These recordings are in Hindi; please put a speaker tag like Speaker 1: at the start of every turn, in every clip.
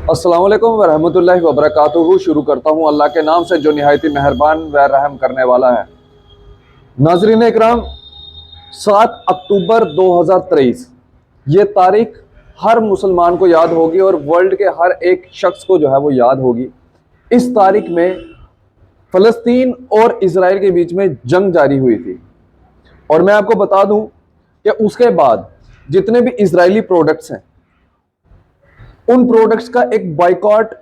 Speaker 1: अस्सलाम वालेकुम वरहमतुल्लाहि वबरकातुहू। शुरू करता हूँ अल्लाह के नाम से जो निहायत ही मेहरबान व रहम करने वाला है। नाज़रीन इकराम, 7 अक्टूबर 2023 ये तारीख हर मुसलमान को याद होगी और वर्ल्ड के हर एक शख्स को जो है वो याद होगी। इस तारीख में फ़लस्तीन और इसराइल के बीच में जंग जारी हुई थी और मैं आपको बता दूं कि उसके बाद जितने भी इजरायली प्रोडक्ट्स हैं उन प्रोडक्ट्स का एक बाइकॉट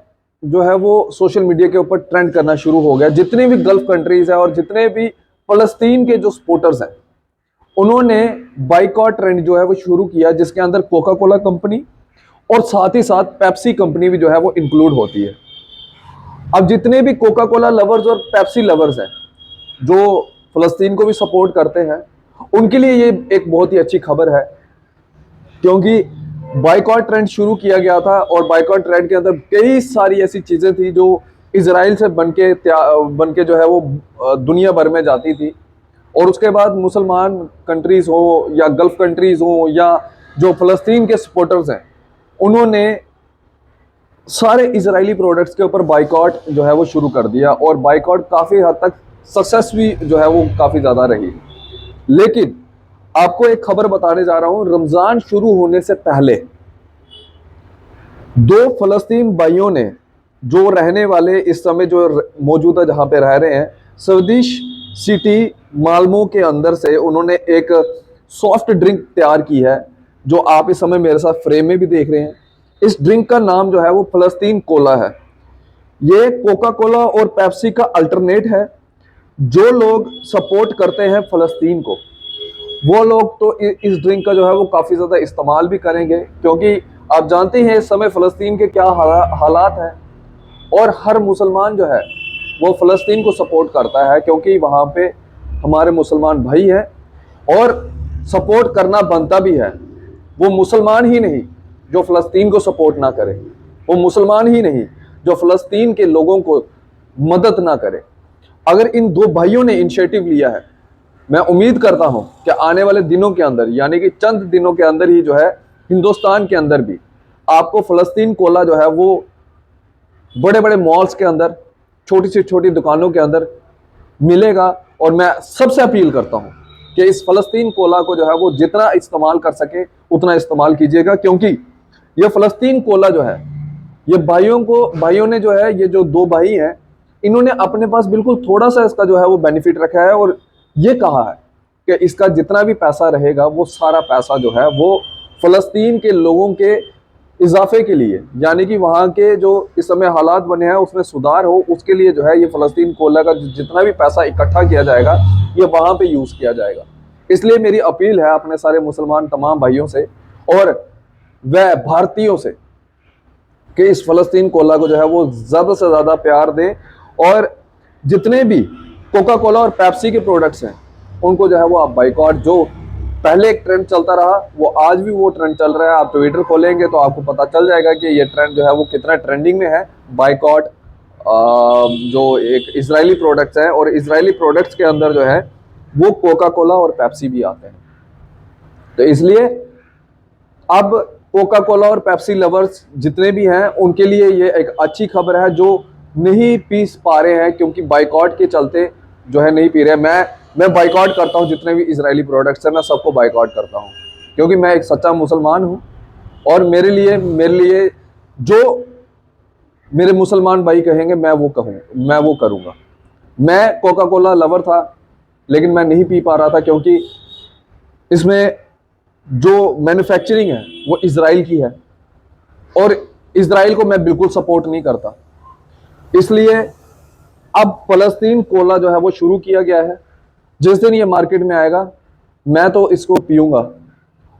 Speaker 1: जो है वो सोशल मीडिया के ऊपर ट्रेंड करना शुरू हो गया। जितनी भी गल्फ कंट्रीज है और जितने भी फ़लस्तीन के जो सपोर्टर्स हैं उन्होंने बाइकॉट ट्रेंड जो है वो शुरू किया, जिसके अंदर कोका कोला कंपनी और साथ ही साथ पेप्सी कंपनी भी जो है वो इंक्लूड होती है। अब जितने भी कोका कोला लवर्स और पेप्सी लवर्स हैं जो फ़लस्तीन को भी सपोर्ट करते हैं उनके लिए ये एक बहुत ही अच्छी खबर है, क्योंकि बाइकॉट ट्रेंड शुरू किया गया था और बाइकॉट ट्रेंड के अंदर कई सारी ऐसी चीज़ें थी जो इसराइल से बन के जो है वो दुनिया भर में जाती थी। और उसके बाद मुसलमान कंट्रीज़ हो या गल्फ कंट्रीज़ हो या जो फ़लस्तीन के सपोर्टर्स हैं उन्होंने सारे इजरायली प्रोडक्ट्स के ऊपर बाइकॉट जो है वो शुरू कर दिया और बाइकॉट काफ़ी हद तक सक्सेस भी जो है वो काफ़ी ज़्यादा रही। लेकिन आपको एक खबर बताने जा रहा हूं, रमज़ान शुरू होने से पहले दो फ़लस्तीन भाइयों ने, जो रहने वाले इस समय जो मौजूदा जहां पे रह रहे हैं सऊदीश सिटी माल्मो के अंदर से, उन्होंने एक सॉफ्ट ड्रिंक तैयार की है जो आप इस समय मेरे साथ फ्रेम में भी देख रहे हैं। इस ड्रिंक का नाम जो है वो फ़लस्तीन कोला है। ये कोका कोला और पेप्सी का अल्टरनेट है। जो लोग सपोर्ट करते हैं फ़लस्तीन को वो लोग तो इस ड्रिंक का जो है वो काफ़ी ज़्यादा इस्तेमाल भी करेंगे, क्योंकि आप जानते हैं इस समय फ़लस्तीन के क्या हालात हैं। और हर मुसलमान जो है वो फ़लस्तीन को सपोर्ट करता है, क्योंकि वहाँ पे हमारे मुसलमान भाई हैं और सपोर्ट करना बनता भी है। वो मुसलमान ही नहीं जो फ़लस्तीन को सपोर्ट ना करे, वो मुसलमान ही नहीं जो फ़लस्तीन के लोगों को मदद ना करे। अगर इन दो भाइयों ने इनिशिएटिव लिया है, मैं उम्मीद करता हूं कि आने वाले दिनों के अंदर, यानी कि चंद दिनों के अंदर ही जो है हिंदुस्तान के अंदर भी आपको फ़लस्तीन कोला जो है वो बड़े बड़े मॉल्स के अंदर, छोटी से छोटी दुकानों के अंदर मिलेगा। और मैं सबसे अपील करता हूं कि इस फ़लस्तीन कोला को जो है वो जितना इस्तेमाल कर सके उतना इस्तेमाल कीजिएगा, क्योंकि ये फ़लस्तीन कोला जो है ये भाइयों ने जो है, ये जो दो भाई हैं इन्होंने अपने पास बिल्कुल थोड़ा सा इसका जो है वो बेनिफिट रखा है और ये कहा है कि इसका जितना भी पैसा रहेगा वो सारा पैसा जो है वो फ़लस्तीन के लोगों के इजाफे के लिए, यानी कि वहाँ के जो इस समय हालात बने हैं उसमें सुधार हो, उसके लिए जो है ये फ़लस्तीन कोला का जितना भी पैसा इकट्ठा किया जाएगा ये वहाँ पे यूज़ किया जाएगा। इसलिए मेरी अपील है अपने सारे मुसलमान तमाम भाइयों से और वह भारतीयों से कि इस फ़लस्तीन कोला को जो है वो ज़्यादा से ज़्यादा प्यार दें और जितने भी कोका कोला और पेप्सी के प्रोडक्ट्स हैं उनको जो है वो आप बाइकॉट, जो पहले एक ट्रेंड चलता रहा वो आज भी वो ट्रेंड चल रहा है। आप ट्विटर खोलेंगे तो आपको पता चल जाएगा कि ये ट्रेंड जो है वो कितना ट्रेंडिंग में है। बाइकॉट जो एक इजरायली प्रोडक्ट्स हैं और इजरायली प्रोडक्ट्स के अंदर जो है वो कोका कोला और पेप्सी भी आते हैं। तो इसलिए अब कोका कोला और पेप्सी लवर्स जितने भी हैं उनके लिए ये एक अच्छी खबर है, जो नहीं पी पा रहे हैं क्योंकि बाइकॉट के चलते जो है नहीं पी रहे। मैं बाइकॉट करता हूं, जितने भी इजरायली प्रोडक्ट्स हैं मैं सबको बाइकॉट करता हूं, क्योंकि मैं एक सच्चा मुसलमान हूं और मेरे लिए जो मेरे मुसलमान भाई कहेंगे मैं वो करूंगा। मैं कोका कोला लवर था लेकिन मैं नहीं पी पा रहा था, क्योंकि इसमें जो मैन्युफैक्चरिंग है वो इजराइल की है और इजराइल को मैं बिल्कुल सपोर्ट नहीं करता। इसलिए अब फ़लस्तीन कोला जो है वो शुरू किया गया है। जिस दिन ये मार्केट में आएगा मैं तो इसको पीऊंगा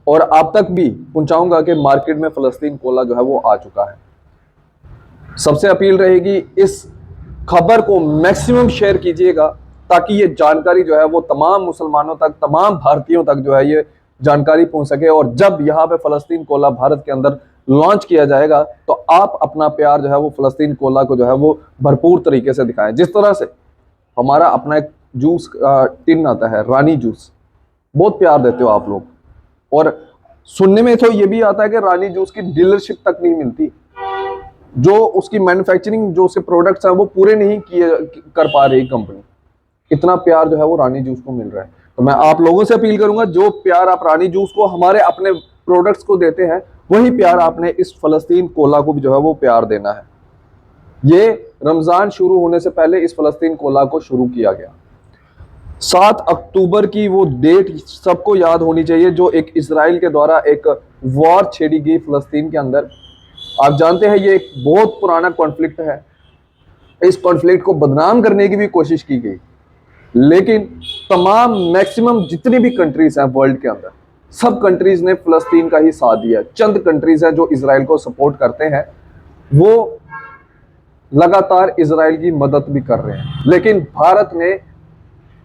Speaker 1: और आप तक भी पहुंचाऊंगा कि मार्केट में फ़लस्तीन कोला जो है वो आ चुका है। सबसे अपील रहेगी इस खबर को मैक्सिमम शेयर कीजिएगा, ताकि ये जानकारी जो है वो तमाम मुसलमानों तक, तमाम भारतीयों तक जो है ये जानकारी पहुंच सके। और जब यहाँ पे फ़लस्तीन कोला भारत के अंदर लॉन्च किया जाएगा तो आप अपना प्यार जो है वो फ़लस्तीन कोला को जो है वो भरपूर तरीके से दिखाएं। जिस तरह से हमारा अपना एक जूस का टिन आता है, रानी जूस, बहुत प्यार देते हो आप लोग, और सुनने में तो ये भी आता है कि रानी जूस की डीलरशिप तक नहीं मिलती। जो उसकी मैन्युफैक्चरिंग, जो उसके प्रोडक्ट्स हैं वो पूरे नहीं किए कर पा रही कंपनी। इतना प्यार जो है वो रानी जूस को मिल रहा है। तो मैं आप लोगों से अपील करूंगा, जो प्यार आप रानी जूस को, हमारे अपने प्रोडक्ट्स को देते हैं, वही प्यार आपने इस फलस्तीन कोला को भी जो है वो प्यार देना है। ये रमजान शुरू होने से पहले इस फलस्तीन कोला को शुरू किया गया। 7 अक्टूबर की वो डेट सबको याद होनी चाहिए, जो एक इजराइल के द्वारा एक वॉर छेड़ी गई फलस्तीन के अंदर। आप जानते हैं ये एक बहुत पुराना कॉन्फ्लिक्ट है। इस कॉन्फ्लिक्ट को बदनाम करने की भी कोशिश की गई, लेकिन तमाम मैक्सिमम जितनी भी कंट्रीज हैं वर्ल्ड के अंदर, सब कंट्रीज ने फलस्तीन का ही साथ दिया। चंद कंट्रीज हैं जो इजराइल को सपोर्ट करते हैं, वो लगातार इजराइल की मदद भी कर रहे हैं। लेकिन भारत ने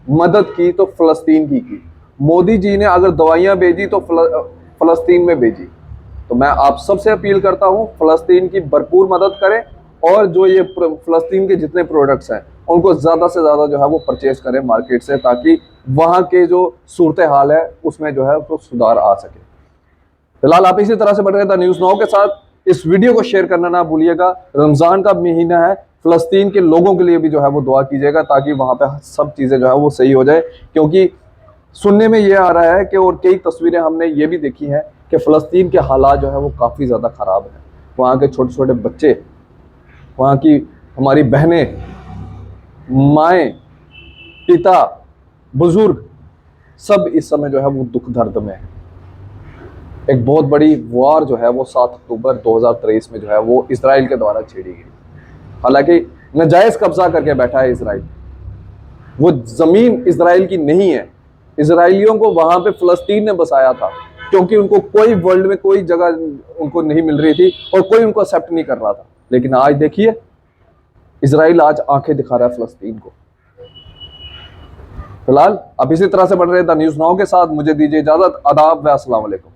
Speaker 1: मदद की तो फलस्तीन की। मोदी जी ने अगर दवाइयां भेजी तो फलस्तीन में भेजी। तो मैं आप सबसे अपील करता हूं, फलस्तीन की भरपूर मदद करें, और जो ये फलस्तीन के जितने प्रोडक्ट्स हैं उनको ज़्यादा से ज़्यादा जो है वो परचेज करें मार्केट से, ताकि वहाँ के जो सूरत हाल है उसमें जो है तो सुधार आ सके। फिलहाल आप इसी तरह से बने रहे न्यूज़ नाउ के साथ। इस वीडियो को शेयर करना ना भूलिएगा। रमज़ान का महीना है, फलस्तीन के लोगों के लिए भी जो है वो दुआ कीजिएगा, ताकि वहाँ पे सब चीज़ें जो है वो सही हो जाए। क्योंकि सुनने में ये आ रहा है कि, और कई तस्वीरें हमने ये भी देखी हैं कि फ़लस्तीन के हालात जो है वो काफ़ी ज़्यादा ख़राब हैं। वहाँ के छोटे छोटे बच्चे, वहाँ की हमारी बहनें, माएँ, पिता, बुजुर्ग, सब इस समय जो है वो दुख दर्द में है। एक बहुत बड़ी वॉर जो है वो 7 अक्टूबर 2023 में जो है वो इजराइल के द्वारा छेड़ी गई। हालांकि नाजायज कब्जा करके बैठा है इजराइल, वो जमीन इजराइल की नहीं है। इजराइलियों को वहां पे फलस्तीन ने बसाया था, क्योंकि उनको कोई वर्ल्ड में कोई जगह उनको नहीं मिल रही थी और कोई उनको एक्सेप्ट नहीं कर रहा था। लेकिन आज देखिए, इजराइल आज आंखें दिखा रहा है फलस्तीन को। फिलहाल अब इसी तरह से बन रहे द न्यूज़ नाउ के साथ। मुझे दीजिए इजाजत। आदाब व अस्सलाम वालेकुम।